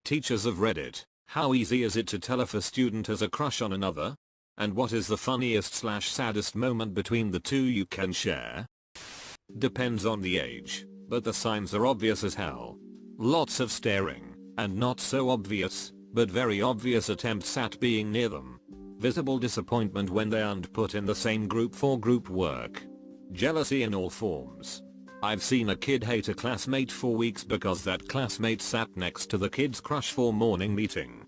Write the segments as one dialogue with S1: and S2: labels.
S1: Teachers of Reddit, how easy is it to tell if a student has a crush on another? And what is the funniest/saddest moment between the two you can share? Depends on the age, but the signs are obvious as hell. Lots of staring, and not so obvious, but very obvious attempts at being near them. Visible disappointment when they aren't put in the same group for group work. Jealousy in all forms. I've seen a kid hate a classmate for weeks because that classmate sat next to the kid's crush for morning meeting.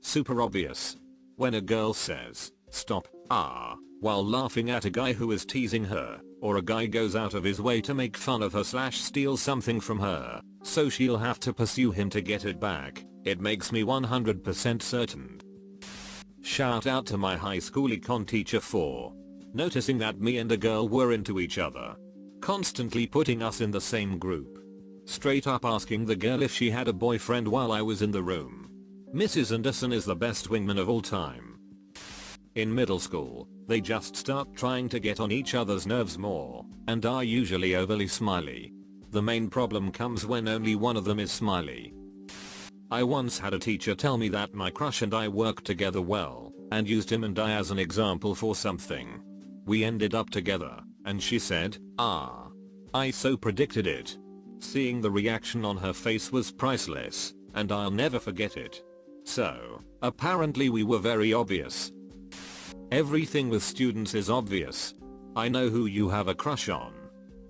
S1: Super obvious. When a girl says, "Stop, while laughing at a guy who is teasing her, or a guy goes out of his way to make fun of her/steal something from her, so she'll have to pursue him to get it back, it makes me 100% certain. Shout out to my high school econ teacher for noticing that me and a girl were into each other. Constantly putting us in the same group. Straight up asking the girl if she had a boyfriend while I was in the room. Mrs. Anderson is the best wingman of all time. In middle school, they just start trying to get on each other's nerves more, and are usually overly smiley. The main problem comes when only one of them is smiley. I once had a teacher tell me that my crush and I worked together well, and used him and I as an example for something. We ended up together, and she said, I so predicted it. Seeing the reaction on her face was priceless, and I'll never forget it. So, apparently we were very obvious. Everything with students is obvious. I know who you have a crush on.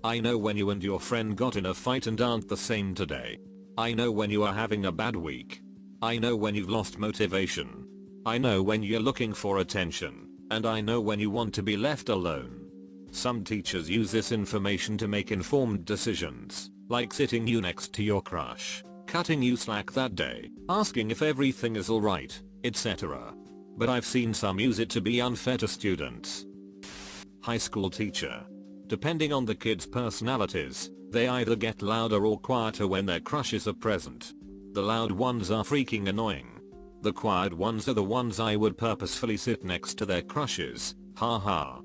S1: I know when you and your friend got in a fight and aren't the same today. I know when you are having a bad week. I know when you've lost motivation. I know when you're looking for attention, and I know when you want to be left alone. Some teachers use this information to make informed decisions, like sitting you next to your crush, cutting you slack that day, asking if everything is alright, etc. But I've seen some use it to be unfair to students. High school teacher. Depending on the kids' personalities, they either get louder or quieter when their crushes are present. The loud ones are freaking annoying. The quiet ones are the ones I would purposefully sit next to their crushes, haha.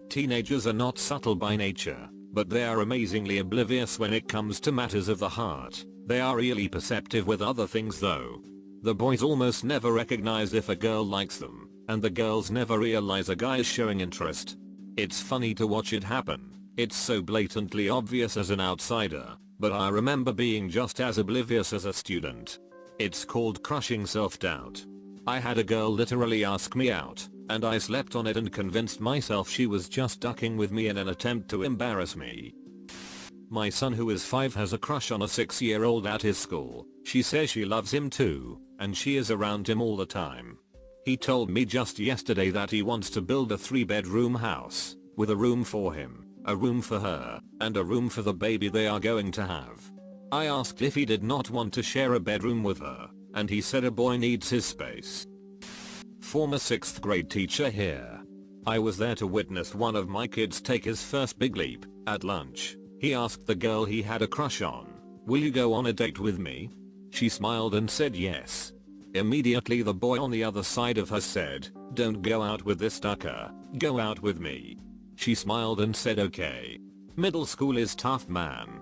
S1: Teenagers are not subtle by nature, but they are amazingly oblivious when it comes to matters of the heart. They are really perceptive with other things though. The boys almost never recognize if a girl likes them, and the girls never realize a guy is showing interest. It's funny to watch it happen. It's so blatantly obvious as an outsider, but I remember being just as oblivious as a student. It's called crushing self-doubt. I had a girl literally ask me out, and I slept on it and convinced myself she was just ducking with me in an attempt to embarrass me. My son who is 5 has a crush on a 6-year-old at his school. She says she loves him too, and she is around him all the time. He told me just yesterday that he wants to build a 3-bedroom house, with a room for him, a room for her, and a room for the baby they are going to have. I asked if he did not want to share a bedroom with her, and he said a boy needs his space. Former 6th grade teacher here. I was there to witness one of my kids take his first big leap. At lunch, he asked the girl he had a crush on, "Will you go on a date with me?" She smiled and said yes. Immediately the boy on the other side of her said, "Don't go out with this ducker, go out with me." She smiled and said okay. Middle school is tough, man.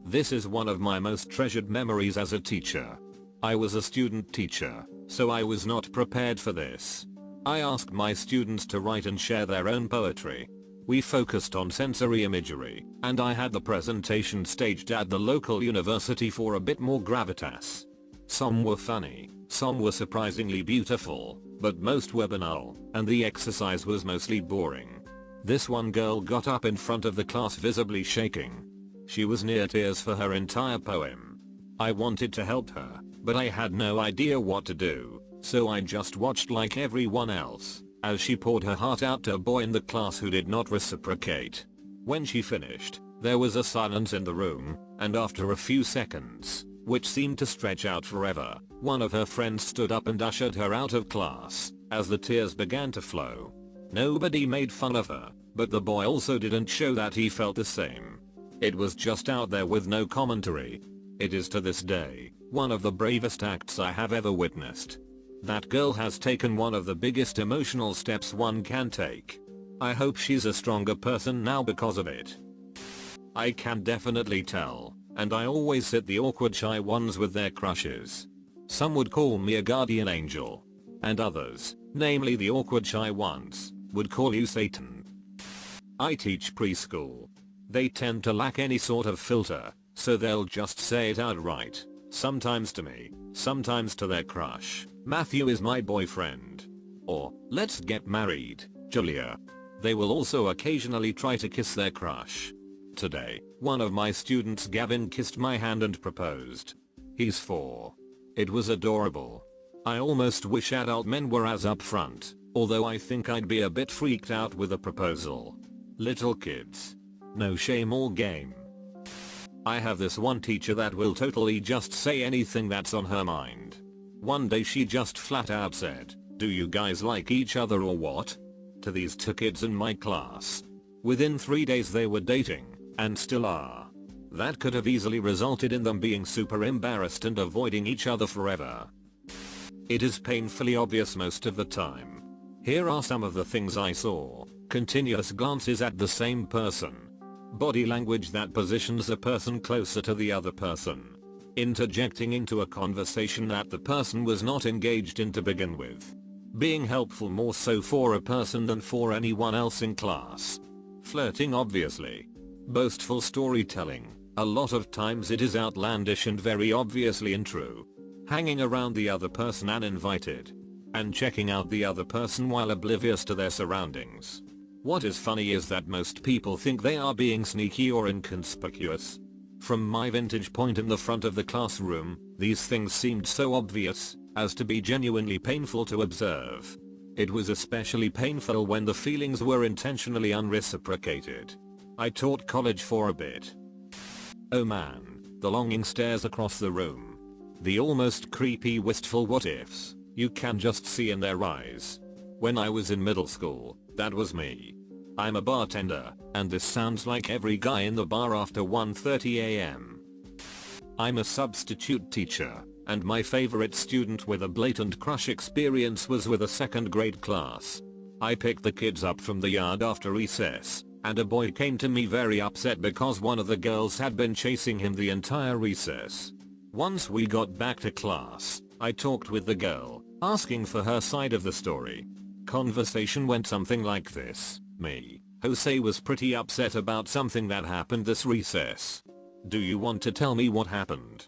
S1: This is one of my most treasured memories as a teacher. I was a student teacher, so I was not prepared for this. I asked my students to write and share their own poetry. We focused on sensory imagery, and I had the presentation staged at the local university for a bit more gravitas. Some were funny, some were surprisingly beautiful, but most were banal, and the exercise was mostly boring. This one girl got up in front of the class visibly shaking. She was near tears for her entire poem. I wanted to help her, but I had no idea what to do, so I just watched like everyone else, as she poured her heart out to a boy in the class who did not reciprocate. When she finished, there was a silence in the room, and after a few seconds, which seemed to stretch out forever, one of her friends stood up and ushered her out of class, as the tears began to flow. Nobody made fun of her, but the boy also didn't show that he felt the same. It was just out there with no commentary. It is to this day, one of the bravest acts I have ever witnessed. That girl has taken one of the biggest emotional steps one can take. I hope she's a stronger person now because of it. I can definitely tell and I always sit the awkward shy ones with their crushes. Some would call me a guardian angel. And others, namely the awkward shy ones, would call you Satan. I teach preschool. They tend to lack any sort of filter, so they'll just say it outright, sometimes to me, sometimes to their crush. Matthew is my boyfriend. Or, let's get married, Julia. They will also occasionally try to kiss their crush. Today, one of my students, Gavin, kissed my hand and proposed. He's 4. It was adorable. I almost wish adult men were as upfront, although I think I'd be a bit freaked out with a proposal. Little kids. No shame or game. I have this one teacher that will totally just say anything that's on her mind. One day she just flat out said, "Do you guys like each other or what?" to these 2 kids in my class. Within 3 days they were dating, and still are. That could have easily resulted in them being super embarrassed and avoiding each other forever. It is painfully obvious most of the time. Here are some of the things I saw. Continuous glances at the same person. Body language that positions a person closer to the other person. Interjecting into a conversation that the person was not engaged in to begin with. Being helpful more so for a person than for anyone else in class. Flirting obviously. Boastful storytelling. A lot of times it is outlandish and very obviously untrue. Hanging around the other person uninvited. And checking out the other person while oblivious to their surroundings. What is funny is that most people think they are being sneaky or inconspicuous. From my vantage point in the front of the classroom, these things seemed so obvious as to be genuinely painful to observe. It was especially painful when the feelings were intentionally unreciprocated. I taught college for a bit. Oh man, the longing stares across the room. The almost creepy wistful what ifs you can just see in their eyes. When I was in middle school, that was me. I'm a bartender, and this sounds like every guy in the bar after 1:30 AM. I'm a substitute teacher, and my favorite student with a blatant crush experience was with a 2nd grade class. I picked the kids up from the yard after recess, and a boy came to me very upset because one of the girls had been chasing him the entire recess. Once we got back to class, I talked with the girl, asking for her side of the story. Conversation went something like this. Me, Jose, was pretty upset about something that happened this recess. Do you want to tell me what happened?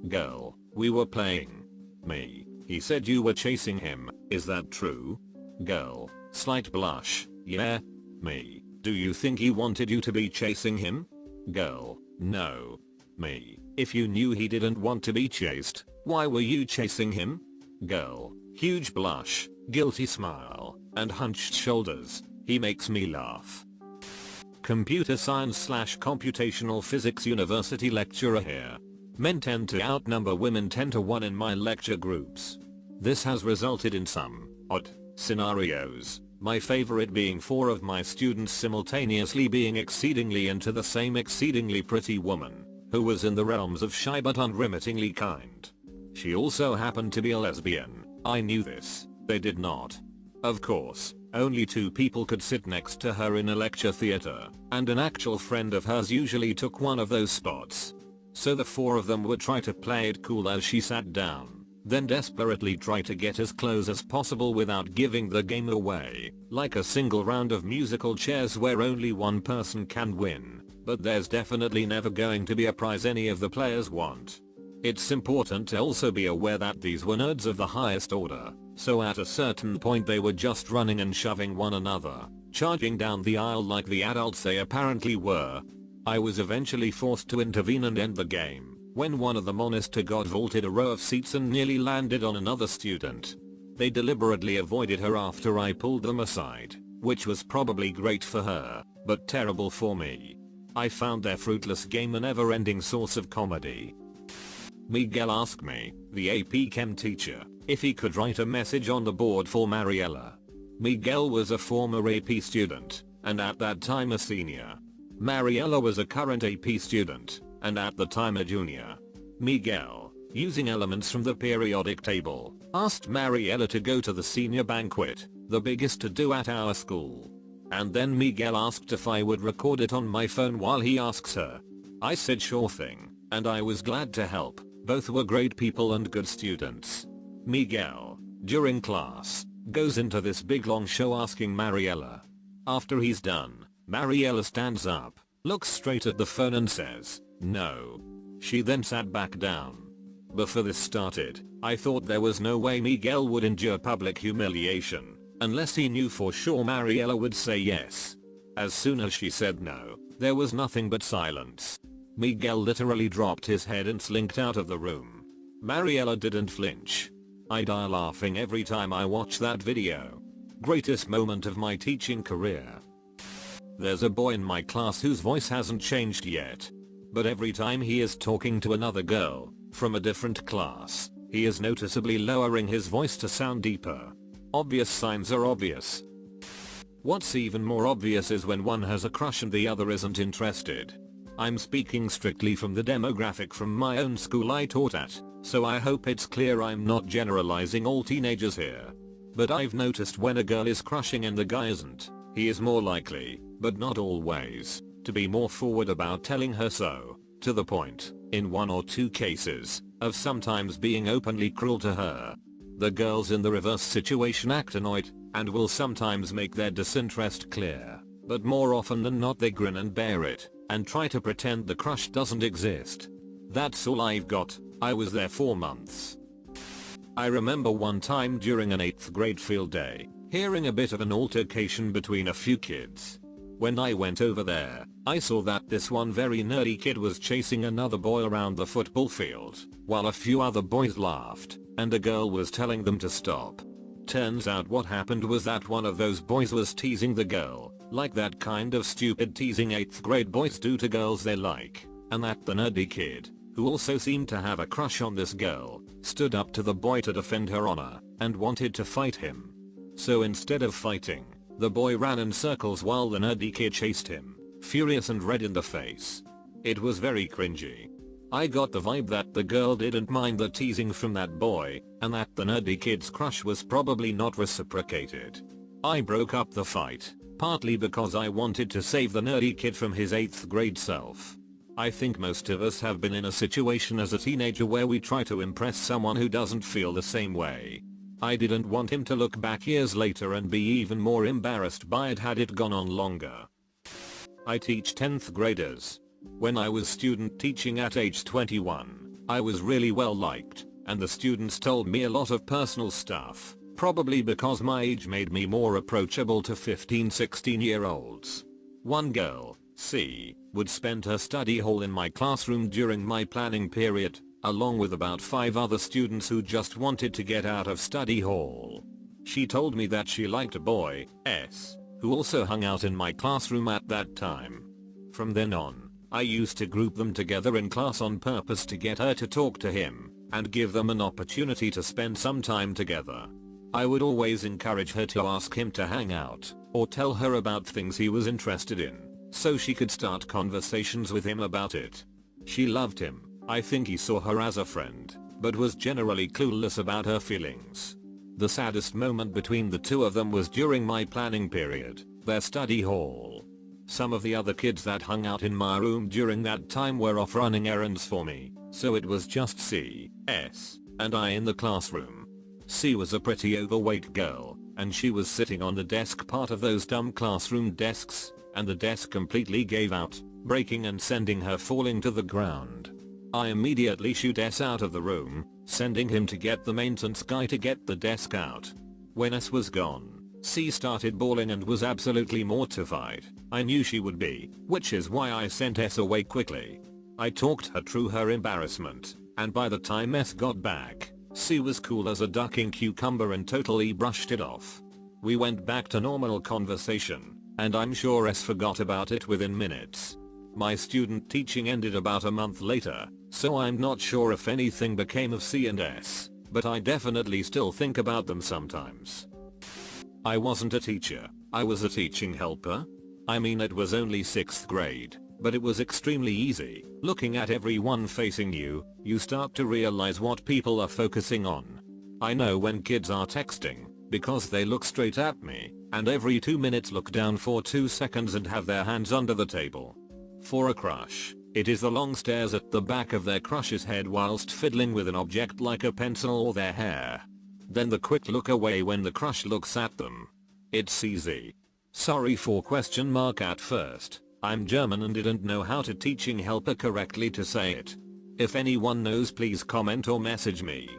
S1: Girl, we were playing. Me, he said you were chasing him, is that true? Girl, slight blush, yeah. Me, do you think he wanted you to be chasing him? Girl, no. Me, if you knew he didn't want to be chased, why were you chasing him? Girl, huge blush, guilty smile, and hunched shoulders. He makes me laugh. Computer science / computational physics university lecturer here. Men tend to outnumber women 10 to 1 in my lecture groups. This has resulted in some odd scenarios, my favorite being 4 of my students simultaneously being exceedingly into the same exceedingly pretty woman, who was in the realms of shy but unremittingly kind. She also happened to be a lesbian. I knew this, they did not. Of course, only 2 people could sit next to her in a lecture theater, and an actual friend of hers usually took one of those spots. So the 4 of them would try to play it cool as she sat down, then desperately try to get as close as possible without giving the game away, like a single round of musical chairs where only one person can win, but there's definitely never going to be a prize any of the players want. It's important to also be aware that these were nerds of the highest order, so at a certain point they were just running and shoving one another, charging down the aisle like the adults they apparently were. I was eventually forced to intervene and end the game, when one of them honest to God vaulted a row of seats and nearly landed on another student. They deliberately avoided her after I pulled them aside, which was probably great for her, but terrible for me. I found their fruitless game a never-ending source of comedy. Miguel asked me, the AP Chem teacher, if he could write a message on the board for Mariella. Miguel was a former AP student, and at that time a senior. Mariella was a current AP student, and at the time a junior. Miguel, using elements from the periodic table, asked Mariella to go to the senior banquet, the biggest to do at our school. And then Miguel asked if I would record it on my phone while he asks her. I said sure thing. and I was glad to help. Both were great people and good students. Miguel, during class, goes into this big long show asking Mariella. After he's done, Mariella stands up, looks straight at the phone and says, "No." She then sat back down. Before this started, I thought there was no way Miguel would endure public humiliation, unless he knew for sure Mariella would say yes. As soon as she said no, there was nothing but silence. Miguel literally dropped his head and slinked out of the room. Mariella didn't flinch. I die laughing every time I watch that video. Greatest moment of my teaching career. There's a boy in my class whose voice hasn't changed yet. But every time he is talking to another girl, from a different class, he is noticeably lowering his voice to sound deeper. Obvious signs are obvious. What's even more obvious is when one has a crush and the other isn't interested. I'm speaking strictly from the demographic from my own school I taught at, so I hope it's clear I'm not generalizing all teenagers here. But I've noticed when a girl is crushing and the guy isn't, he is more likely, but not always, to be more forward about telling her so, to the point, in 1 or 2 cases, of sometimes being openly cruel to her. The girls in the reverse situation act annoyed, and will sometimes make their disinterest clear, but more often than not they grin and bear it, and try to pretend the crush doesn't exist. That's all I've got. I was there 4 months. I remember one time during an 8th grade field day, hearing a bit of an altercation between a few kids. When I went over there, I saw that this one very nerdy kid was chasing another boy around the football field, while a few other boys laughed, and a girl was telling them to stop. Turns out what happened was that one of those boys was teasing the girl, like that kind of stupid teasing 8th grade boys do to girls they like, and that the nerdy kid, who also seemed to have a crush on this girl, stood up to the boy to defend her honor, and wanted to fight him. So instead of fighting, the boy ran in circles while the nerdy kid chased him, furious and red in the face. It was very cringy. I got the vibe that the girl didn't mind the teasing from that boy, and that the nerdy kid's crush was probably not reciprocated. I broke up the fight, partly because I wanted to save the nerdy kid from his 8th grade self. I think most of us have been in a situation as a teenager where we try to impress someone who doesn't feel the same way. I didn't want him to look back years later and be even more embarrassed by it had it gone on longer. I teach 10th graders. When I was student teaching at age 21, I was really well liked, and the students told me a lot of personal stuff, probably because my age made me more approachable to 15-16-year-olds. One girl, C, would spend her study hall in my classroom during my planning period, along with about 5 other students who just wanted to get out of study hall. She told me that she liked a boy, S, who also hung out in my classroom at that time. From then on, I used to group them together in class on purpose to get her to talk to him, and give them an opportunity to spend some time together. I would always encourage her to ask him to hang out, or tell her about things he was interested in, so she could start conversations with him about it. She loved him. I think he saw her as a friend, but was generally clueless about her feelings. The saddest moment between the two of them was during my planning period, their study hall. Some of the other kids that hung out in my room during that time were off running errands for me, so it was just C, S, and I in the classroom. C was a pretty overweight girl, and she was sitting on the desk part of those dumb classroom desks, and the desk completely gave out, breaking and sending her falling to the ground. I immediately shooed S out of the room, sending him to get the maintenance guy to get the desk out. When S was gone, C started bawling and was absolutely mortified. I knew she would be, which is why I sent S away quickly. I talked her through her embarrassment, and by the time S got back, C was cool as a ducking cucumber and totally brushed it off. We went back to normal conversation, and I'm sure S forgot about it within minutes. My student teaching ended about a month later, so I'm not sure if anything became of C and S, but I definitely still think about them sometimes. I wasn't a teacher, I was a teaching helper. I mean, it was only 6th grade, but it was extremely easy. Looking at everyone facing you, you start to realize what people are focusing on. I know when kids are texting, because they look straight at me, and every 2 minutes look down for 2 seconds and have their hands under the table. For a crush. It is the long stares at the back of their crush's head whilst fiddling with an object like a pencil or their hair. Then the quick look away when the crush looks at them. It's easy. Sorry for question mark at first. I'm German and didn't know how to teaching helper correctly to say it. If anyone knows, please comment or message me.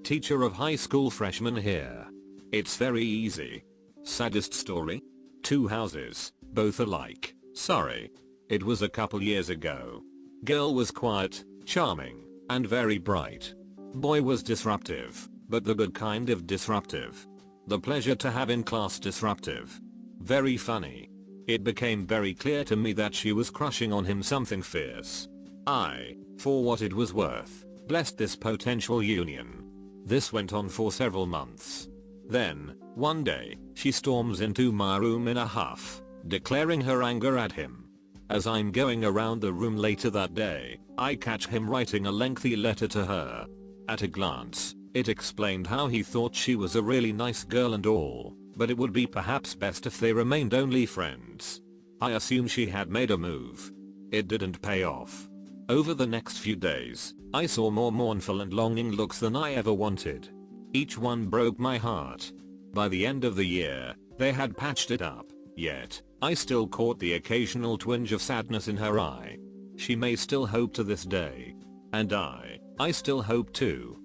S1: Teacher of high school freshman here. It's very easy. Saddest story? 2 houses, both alike. Sorry. It was a couple years ago. Girl was quiet, charming, and very bright. Boy was disruptive, but the good kind of disruptive. The pleasure to have in class disruptive. Very funny. It became very clear to me that she was crushing on him something fierce. I, for what it was worth, blessed this potential union. This went on for several months. Then, one day, she storms into my room in a huff, declaring her anger at him. As I'm going around the room later that day, I catch him writing a lengthy letter to her. At a glance, it explained how he thought she was a really nice girl and all, but it would be perhaps best if they remained only friends. I assume she had made a move. It didn't pay off. Over the next few days, I saw more mournful and longing looks than I ever wanted. Each one broke my heart. By the end of the year, they had patched it up, yet, I still caught the occasional twinge of sadness in her eye. She may still hope to this day. And I still hope too.